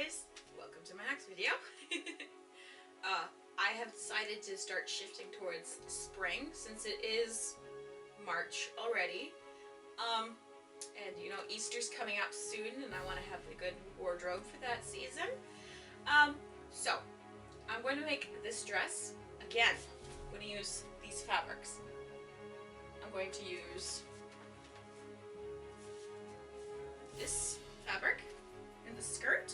guys, welcome to my next video. I have decided to start shifting towards spring since it is March already. And you know, Easter's coming up soon and I want to have a good wardrobe for that season. So I'm going to make this dress. Again, I'm going to use these fabrics. I'm going to use this fabric in the skirt,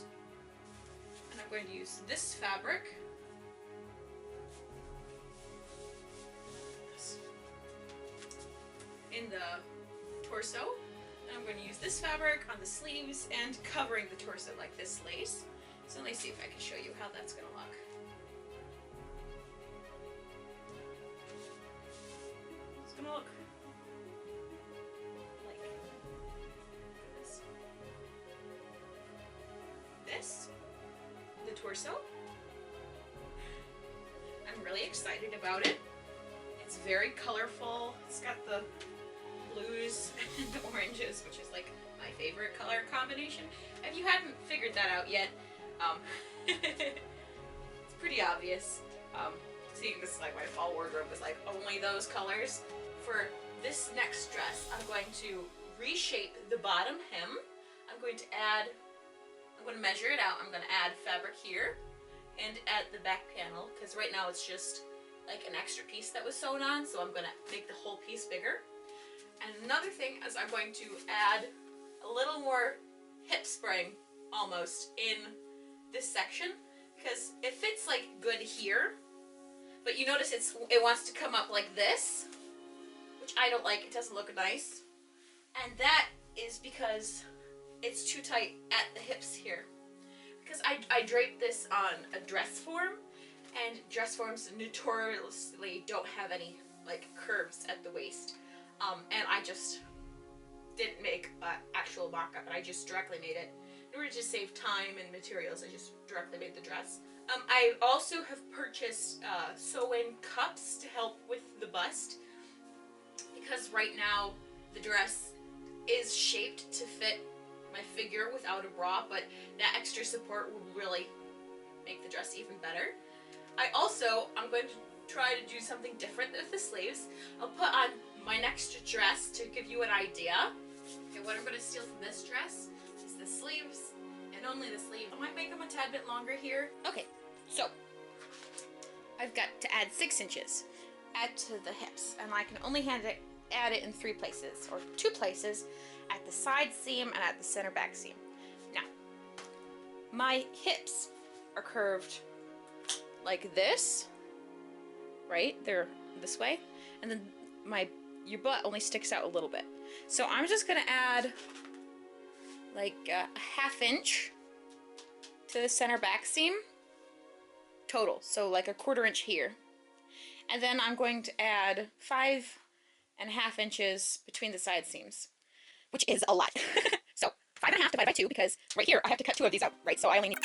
and I'm going to use this fabric in the torso, and I'm going to use this fabric on the sleeves and covering the torso like this lace. So let me see if I can show you how that's going to look. It's going to look like this. This, the torso. I'm really excited about it. It's very colorful. It's got the blues and oranges, which is like my favorite color combination. If you hadn't figured that out yet, it's pretty obvious. Seeing this, like, my fall wardrobe is like only those colors. For this next dress, I'm going to reshape the bottom hem. I'm going to measure it out. I'm going to add fabric here and add the back panel, because right now it's just like an extra piece that was sewn on, so I'm going to make the whole piece bigger. And another thing is I'm going to add a little more hip spring almost in this section, because it fits like good here, but you notice it wants to come up like this, which I don't like. It doesn't look nice, and that is because it's too tight at the hips here. Because I draped this on a dress form, and dress forms notoriously don't have any like curves at the waist, and I just didn't make an actual mock-up, and I just directly made it. In order to save time and materials, I just directly made the dress. I also have purchased sew-in cups to help with the bust, because right now the dress is shaped to fit my figure without a bra, but that extra support will really make the dress even better. I'm going to try to do something different with the sleeves. I'll put on my next dress to give you an idea. Okay, what I'm going to steal from this dress is the sleeves, and only the sleeve. I might make them a tad bit longer here. Okay, so I've got to add 6 inches to the hips, and I can only add it in 3 places, or 2 places, at the side seam and at the center back seam. Now, my hips are curved like this, right? They're this way, and then your butt only sticks out a little bit. So I'm just gonna add like a 1/2 inch to the center back seam total, so like a 1/4 inch here, and then I'm going to add 5.5 inches between the side seams, which is a lot. So 5.5 divided by 2, because right here I have to cut 2 of these out, right? So I only need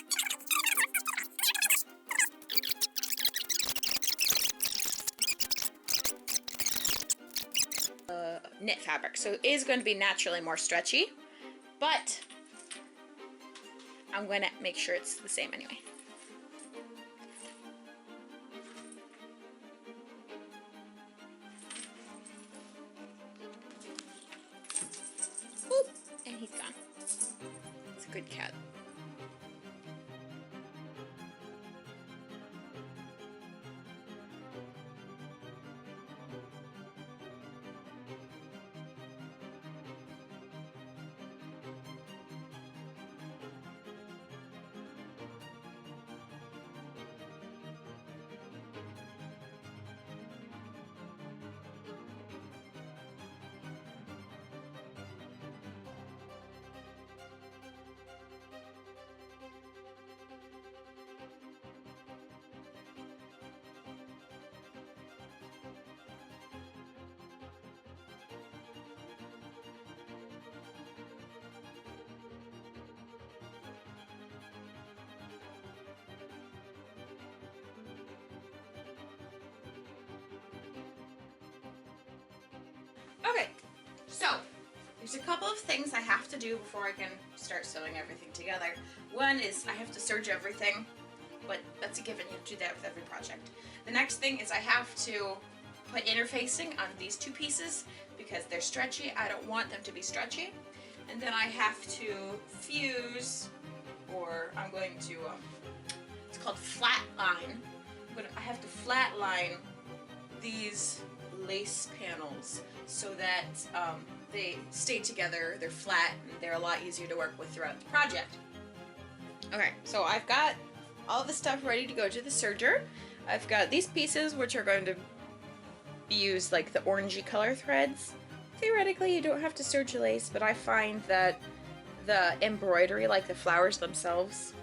knit fabric, so it is going to be naturally more stretchy, but I'm going to make sure it's the same anyway. Oop, and he's gone. It's a good cat. Okay, so There's a couple of things I have to do before I can start sewing everything together. One is I have to serge everything, but that's a given. You have to do that with every project. The next thing is I have to put interfacing on these two pieces because they're stretchy. I don't want them to be stretchy. And then I have to fuse, or I'm going to, it's called flat line, but I have to flat line these lace panels so that they stay together, they're flat, and they're a lot easier to work with throughout the project. Okay, so I've got all the stuff ready to go to the serger. I've got these pieces which are going to be used like the orangey color threads. Theoretically, you don't have to serge the lace, but I find that the embroidery, like the flowers themselves,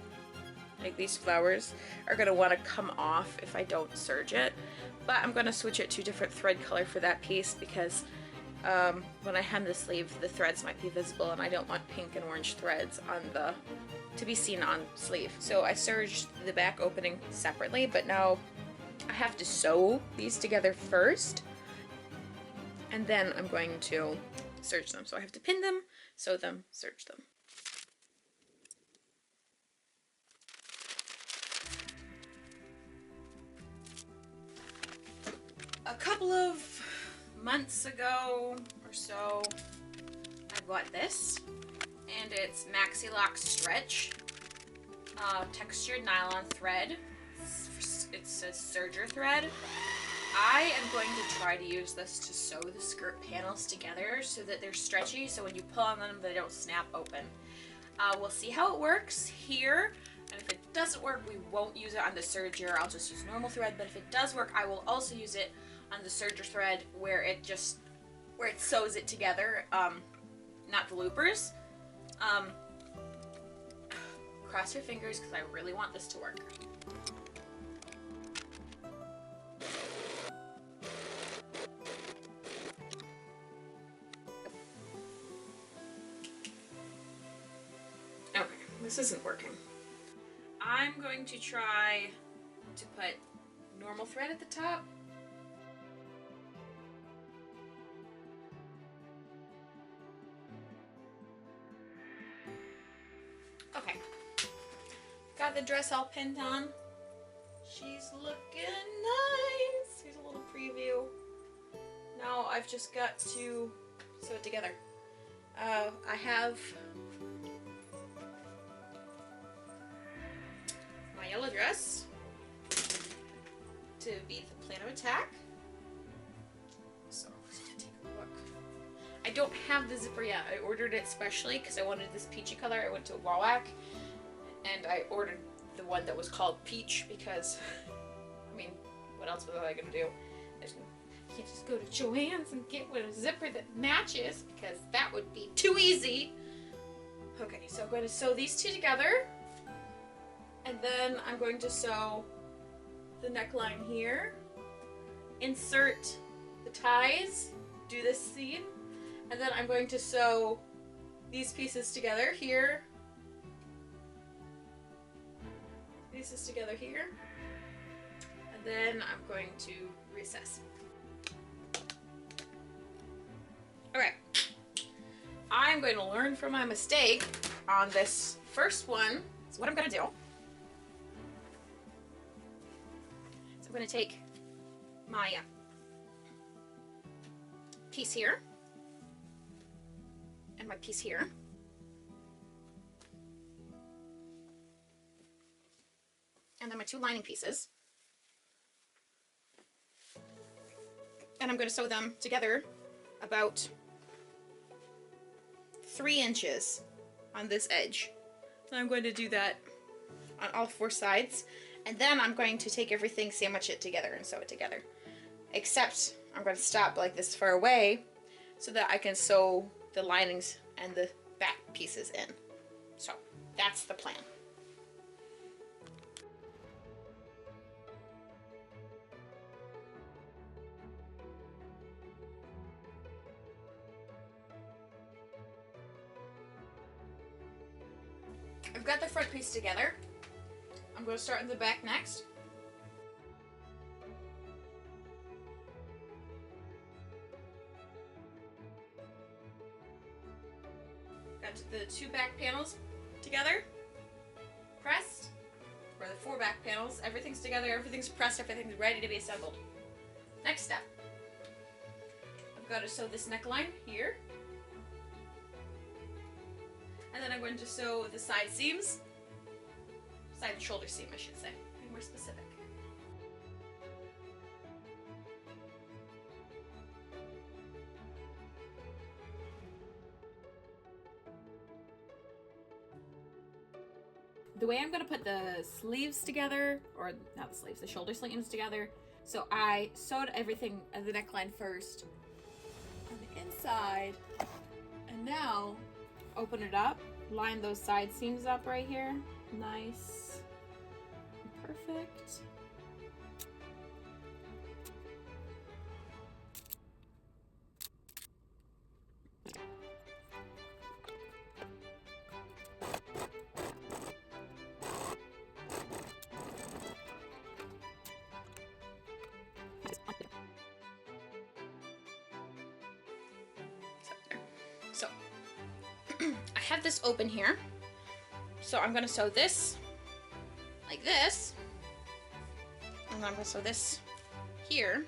like these flowers, are going to want to come off if I don't serge it. But I'm going to switch it to a different thread color for that piece because when I hem the sleeve, the threads might be visible, and I don't want pink and orange threads on to be seen on sleeve. So I serged the back opening separately, but now I have to sew these together first, and then I'm going to serge them. So I have to pin them, sew them, serge them. A couple of months ago or so, I bought this, and it's Maxi Lock Stretch textured nylon thread. It's a serger thread. I am going to try to use this to sew the skirt panels together so that they're stretchy, so when you pull on them they don't snap open. We'll see how it works here, and if it doesn't work we won't use it on the serger. I'll just use normal thread, but if it does work I will also use it on the serger thread where it sews it together, not the loopers. Cross your fingers because I really want this to work. Okay, this isn't working. I'm going to try to put normal thread at the top. Okay, got the dress all pinned on. She's looking nice. Here's a little preview. Now I've just got to sew it together. I have my yellow dress to be the plan of attack. So let's take a look. I don't have the zipper yet. I ordered it specially because I wanted this peachy color. I went to Wawak and I ordered the one that was called Peach because, I mean, what else was I going to do? I can't just go to Joann's and get a zipper that matches because that would be too easy. Okay, so I'm going to sew these two together, and then I'm going to sew the neckline here, insert the ties, do this seam, and then I'm going to sew these pieces together here, pieces together here, and then I'm going to recess. Okay, I'm going to learn from my mistake on this first one. So what I'm going to do, so I'm going to take my piece here and my piece here, and then my two lining pieces, and I'm going to sew them together about 3 inches on this edge. So I'm going to do that on all 4 sides, and then I'm going to take everything, sandwich it together, and sew it together. Except I'm going to stop like this far away so that I can sew the linings and the back pieces in. So that's the plan. I've got the front piece together. I'm going to start in the back next. the 2 back panels together, pressed, or the 4 back panels, everything's together, everything's pressed, everything's ready to be assembled. Next step. I've got to sew this neckline here. And then I'm going to sew the side seams. Side and shoulder seam, I should say. Be more specific. The way I'm going to put the sleeves together, or not the sleeves, the shoulder seams together, so I sewed everything at the neckline first on the inside, and now open it up, line those side seams up right here, nice, perfect. So I have this open here, so I'm going to sew this like this, and then I'm going to sew this here,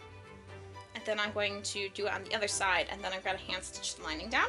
and then I'm going to do it on the other side, and then I've got to hand stitch the lining down.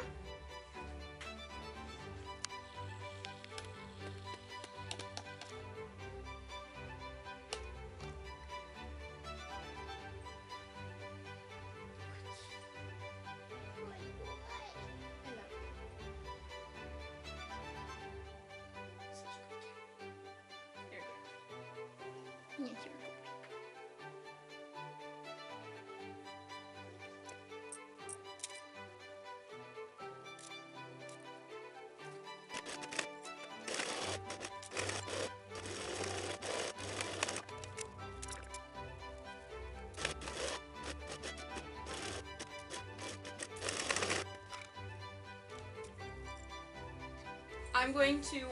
I'm going to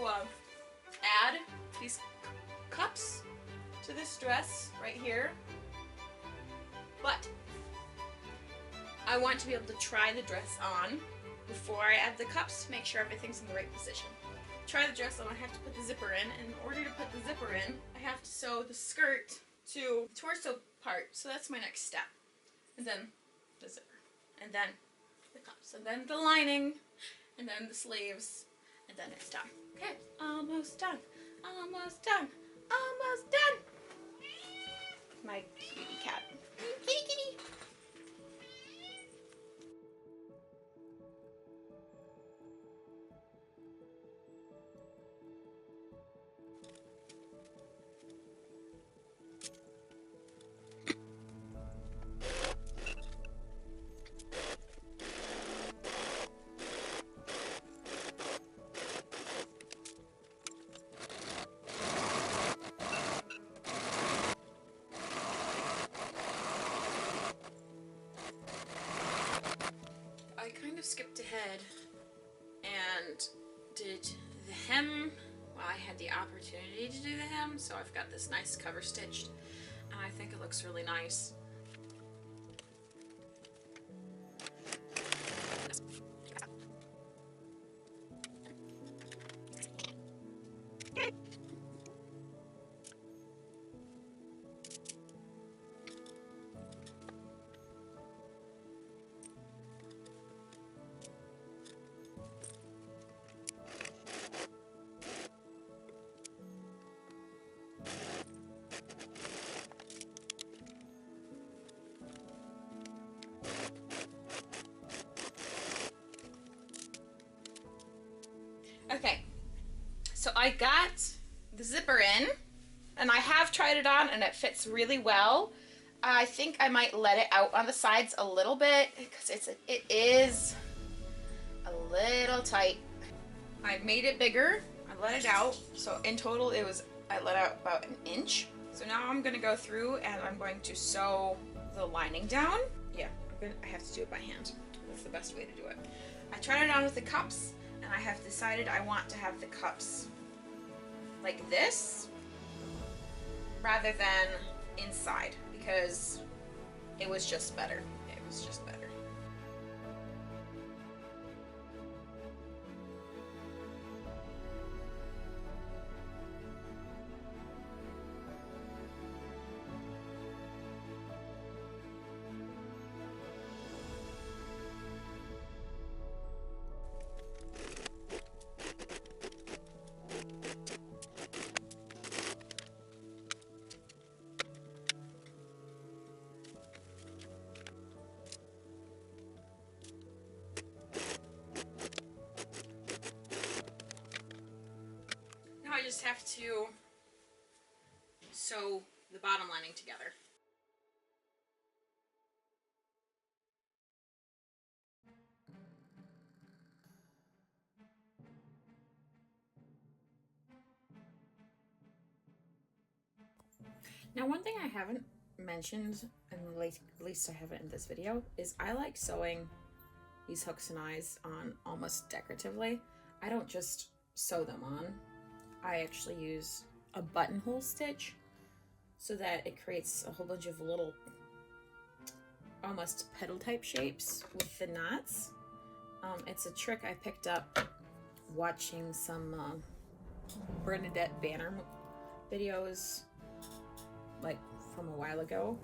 add these cups to this dress right here, but I want to be able to try the dress on before I add the cups to make sure everything's in the right position. Try the dress on, I have to put the zipper in, and in order to put the zipper in, I have to sew the skirt to the torso part, so that's my next step. And then the zipper, and then the cups, and then the lining, and then the sleeves, and then it's done. Okay, almost done, almost done, almost done. My cutie cat. Kitty, kitty. Skipped ahead and did the hem while I had the opportunity to do the hem, so I've got this nice cover stitched and I think it looks really nice. Okay, so I got the zipper in, and I have tried it on, and it fits really well. I think I might let it out on the sides a little bit because it is a little tight. I made it bigger. I let it out, so in total I let out about an inch. So now I'm gonna go through and I'm going to sew the lining down. Yeah, I have to do it by hand. That's the best way to do it. I tried it on with the cups, and I have decided I want to have the cups like this rather than inside because it was just better. It was just better. to sew the bottom lining together. Now, one thing I haven't mentioned, and at least I haven't in this video, is I like sewing these hooks and eyes on almost decoratively. I don't just sew them on. I actually use a buttonhole stitch so that it creates a whole bunch of little almost petal type shapes with the knots. It's a trick I picked up watching some Bernadette Banner videos like from a while ago.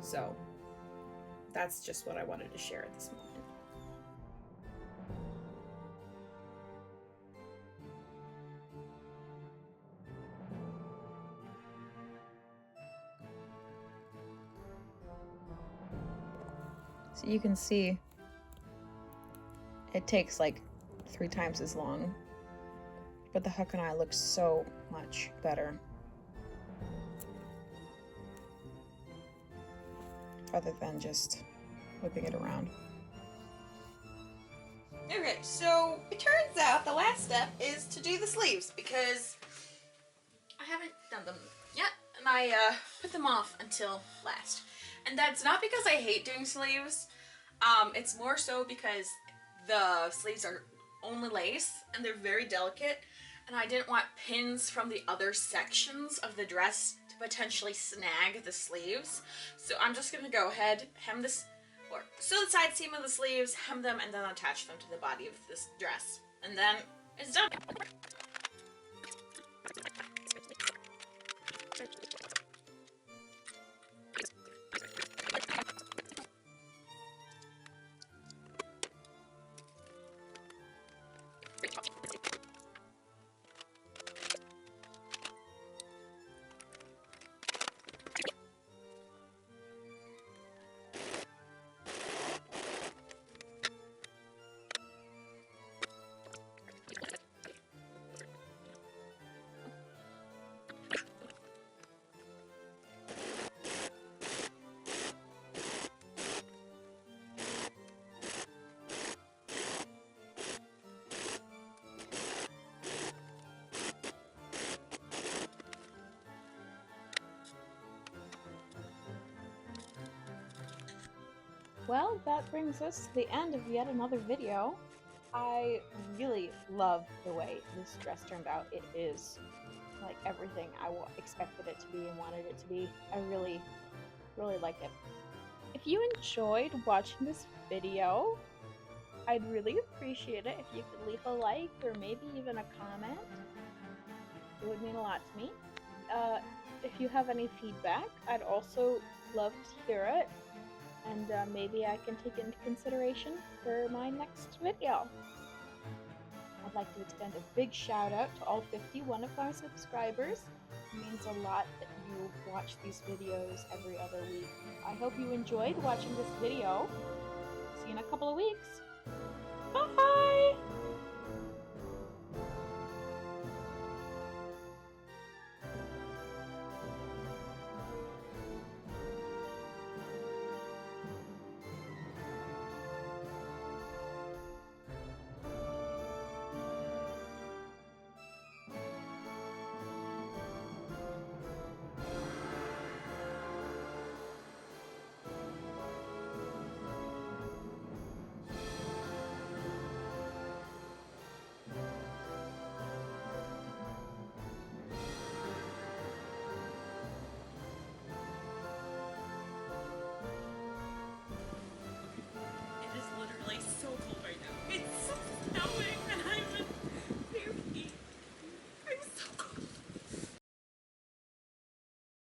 So that's just what I wanted to share at this moment. So you can see it takes like 3 times as long, but the hook and eye looks so much better. Other than just whipping it around. Okay, so it turns out the last step is to do the sleeves because I haven't done them yet, and I put them off until last. And that's not because I hate doing sleeves. It's more so because the sleeves are only lace and they're very delicate, and I didn't want pins from the other sections of the dress to potentially snag the sleeves. So I'm just gonna go ahead, hem this, or sew the side seam of the sleeves, hem them, and then attach them to the body of this dress. And then it's done. Well, that brings us to the end of yet another video. I really love the way this dress turned out. It is like everything I expected it to be and wanted it to be. I really, really like it. If you enjoyed watching this video, I'd really appreciate it if you could leave a like or maybe even a comment. It would mean a lot to me. If you have any feedback, I'd also love to hear it. And maybe I can take it into consideration for my next video. I'd like to extend a big shout out to all 51 of our subscribers. It means a lot that you watch these videos every other week. I hope you enjoyed watching this video. See you in a couple of weeks. Bye!